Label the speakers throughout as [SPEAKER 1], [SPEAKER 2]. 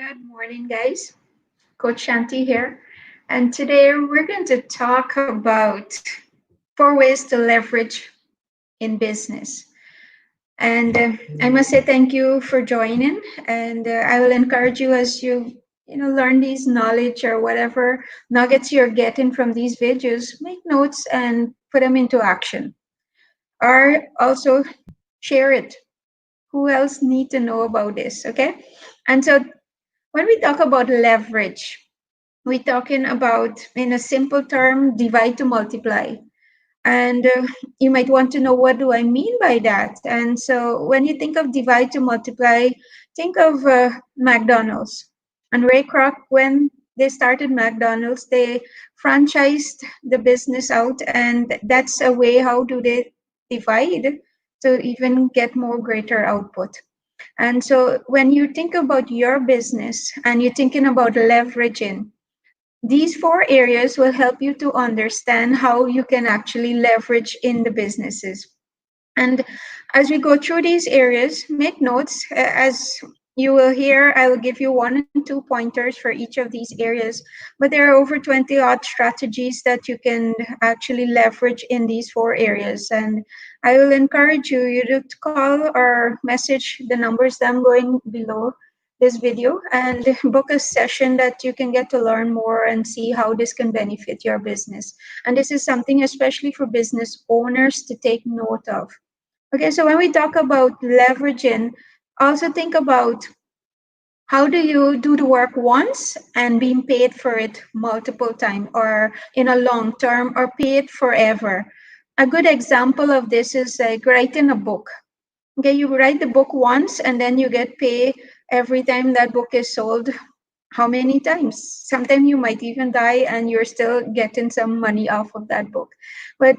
[SPEAKER 1] Good morning, guys. Coach Shanti here. And today we're going to talk about 4 ways to leverage in business. And I must say thank you for joining. And I will encourage you as you learn these knowledge or whatever nuggets you're getting from these videos, make notes and put them into action. Or also share it. Who else need to know about this? Okay. And so when we talk about leverage, we're talking about, in a simple term, divide to multiply. And you might want to know, what do I mean by that? And so when you think of divide to multiply, think of McDonald's. And Ray Kroc, when they started McDonald's, they franchised the business out, and that's a way how do they divide to even get more greater output. And so when you think about your business and you're thinking about leveraging, these 4 areas will help you to understand how you can actually leverage in the businesses. And as we go through these areas, make notes. As you will hear, I will give you 1 and 2 pointers for each of these areas. But there are over 20 odd strategies that you can actually leverage in these 4 areas. And I will encourage you to call or message the numbers that I'm going below this video and book a session that you can get to learn more and see how this can benefit your business. And this is something especially for business owners to take note of. Okay, so when we talk about leveraging, also think about, how do you do the work once and being paid for it multiple times, or in a long term, or paid forever. A good example of this is like writing a book. Okay, you write the book once and then you get paid every time that book is sold. How many times? Sometimes you might even die and you're still getting some money off of that book. But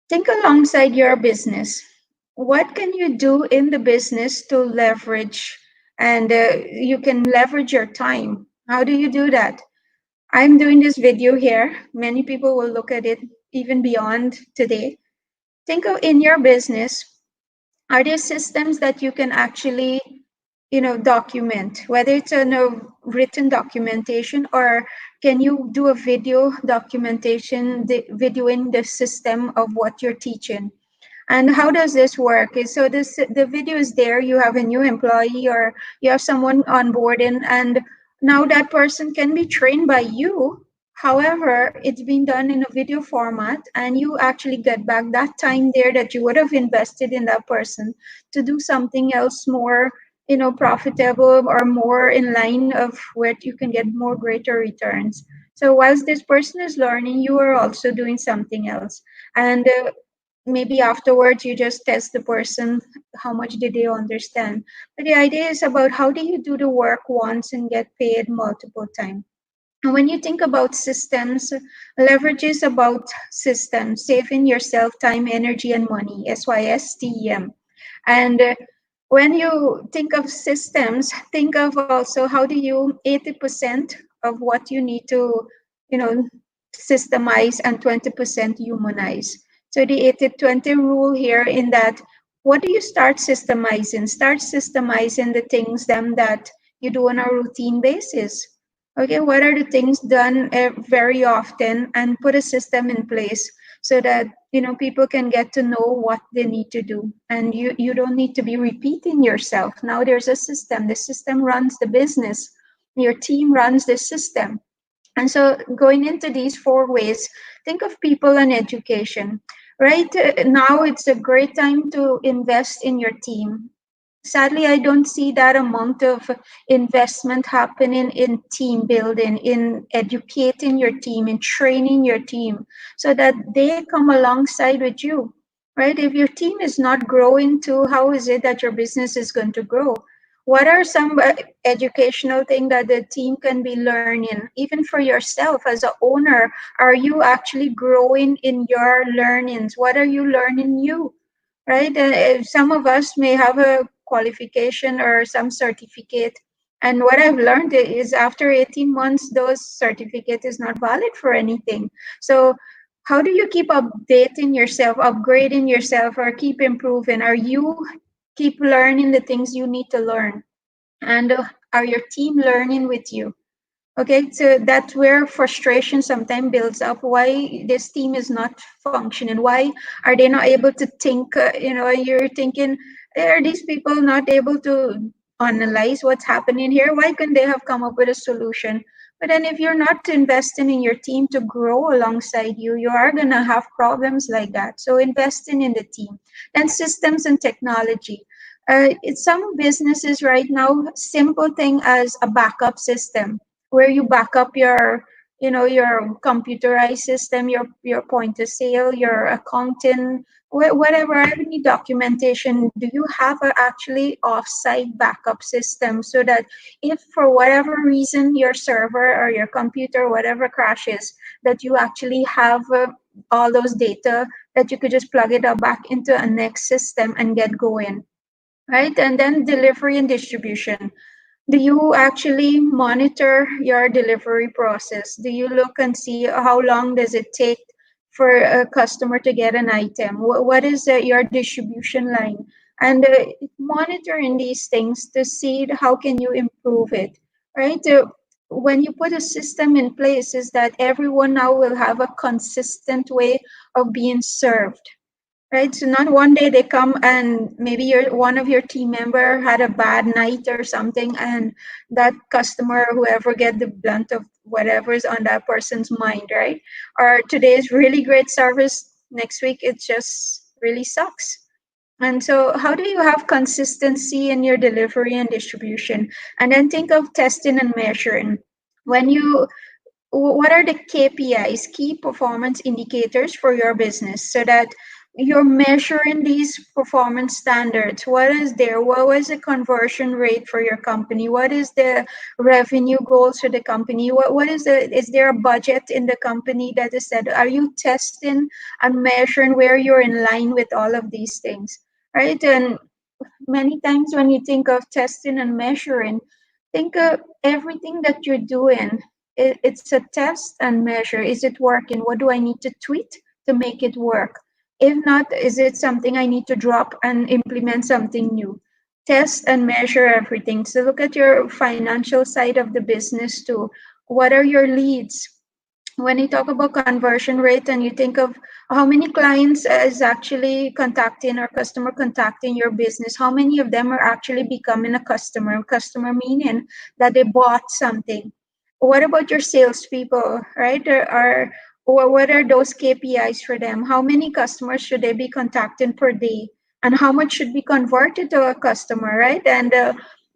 [SPEAKER 1] think alongside your business. What can you do in the business to leverage? And you can leverage your time. How do you do that? I'm doing this video here. Many people will look at it even beyond today. Think of, in your business, are there systems that you can actually document, whether it's in a written documentation, or can you do a video documentation, videoing the system of what you're teaching? And how does this work? So the video is there, you have a new employee or you have someone on board, and now that person can be trained by you. However, it's been done in a video format, and you actually get back that time there that you would have invested in that person to do something else more profitable or more in line of where you can get more greater returns. So whilst this person is learning, you are also doing something else. And maybe afterwards you just test the person, how much did they understand. But the idea is about, how do you do the work once and get paid multiple times. And when you think about systems, leverage is about systems, saving yourself time, energy, and money. SYSTEM. And when you think of systems, think of also, how do you 80% of what you need to you know systemize and 20% humanize. So the 80-20 rule here, in that, what do you start systemizing? Start systemizing the things them that you do on a routine basis. Okay, what are the things done very often, and put a system in place so that people can get to know what they need to do, and you don't need to be repeating yourself. Now there's a system. The system runs the business. Your team runs the system. And so going into these 4 ways, think of people and education. Right now, it's a great time to invest in your team. Sadly, I don't see that amount of investment happening in team building, in educating your team, in training your team, so that they come alongside with you. Right? If your team is not growing too, how is it that your business is going to grow? What are some educational things that the team can be learning? Even for yourself as an owner, are you actually growing in your learnings? What are you learning new? Right? Some of us may have a qualification or some certificate. And what I've learned is, after 18 months, those certificate is not valid for anything. So how do you keep updating yourself, upgrading yourself, or keep improving? Are you keep learning the things you need to learn? And are your team learning with you? Okay, so that's where frustration sometimes builds up. Why this team is not functioning? Why are they not able to think? You're thinking, are these people not able to analyze what's happening here? Why couldn't they have come up with a solution? But then, if you're not investing in your team to grow alongside you, you are gonna have problems like that. So, investing in the team and systems and technology. It's some businesses right now, simple thing as a backup system where you back up your computerized system, your point of sale, your accounting, whatever, any documentation. Do you have a actually off-site backup system so that if for whatever reason your server or your computer whatever crashes, that you actually have all those data, that you could just plug it up back into a next system and get going, right? And then delivery and distribution. Do you actually monitor your delivery process? Do you look and see how long does it take for a customer to get an item? What is your distribution line? And monitoring these things to see how can you improve it, right? When you put a system in place, is that everyone now will have a consistent way of being served, right? So not one day they come and maybe one of your team member had a bad night or something, and that customer, whoever get the blunt of whatever's on that person's mind, right? Or today's really great service, next week it just really sucks. And so how do you have consistency in your delivery and distribution? And then think of testing and measuring. When you what are the KPIs, key performance indicators for your business, so that you're measuring these performance standards? What is there? What was the conversion rate for your company? What is the revenue goals for the company? What is there a budget in the company that is set? Are you testing and measuring where you're in line with all of these things? Right? And many times when you think of testing and measuring, think of everything that you're doing. It's a test and measure. Is it working? What do I need to tweak to make it work? If not, is it something I need to drop and implement something new? Test and measure everything. So look at your financial side of the business too. What are your leads? When you talk about conversion rate and you think of how many clients is actually contacting or customer contacting your business, how many of them are actually becoming a customer meaning that they bought something? What about your salespeople, right? Or what are those KPIs for them? How many customers should they be contacting per day, and how much should be converted to a customer, right? And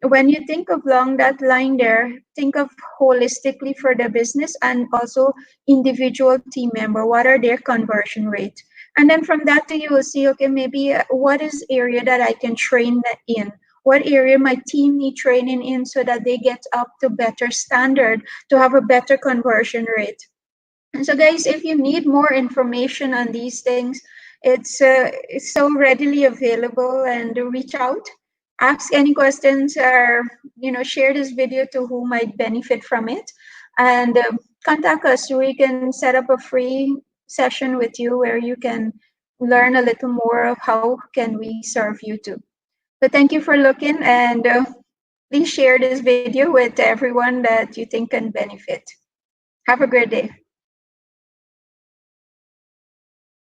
[SPEAKER 1] when you think of along that line there, think of holistically for the business and also individual team member. What are their conversion rate? And then from that, you will see, okay, maybe what is area that I can train in? What area my team need training in so that they get up to better standard to have a better conversion rate? And so, guys, if you need more information on these things, it's so readily available. And reach out, ask any questions, or share this video to who might benefit from it, and contact us. We can set up a free session with you where you can learn a little more of how can we serve you too. So, thank you for looking, and please share this video with everyone that you think can benefit. Have a great day.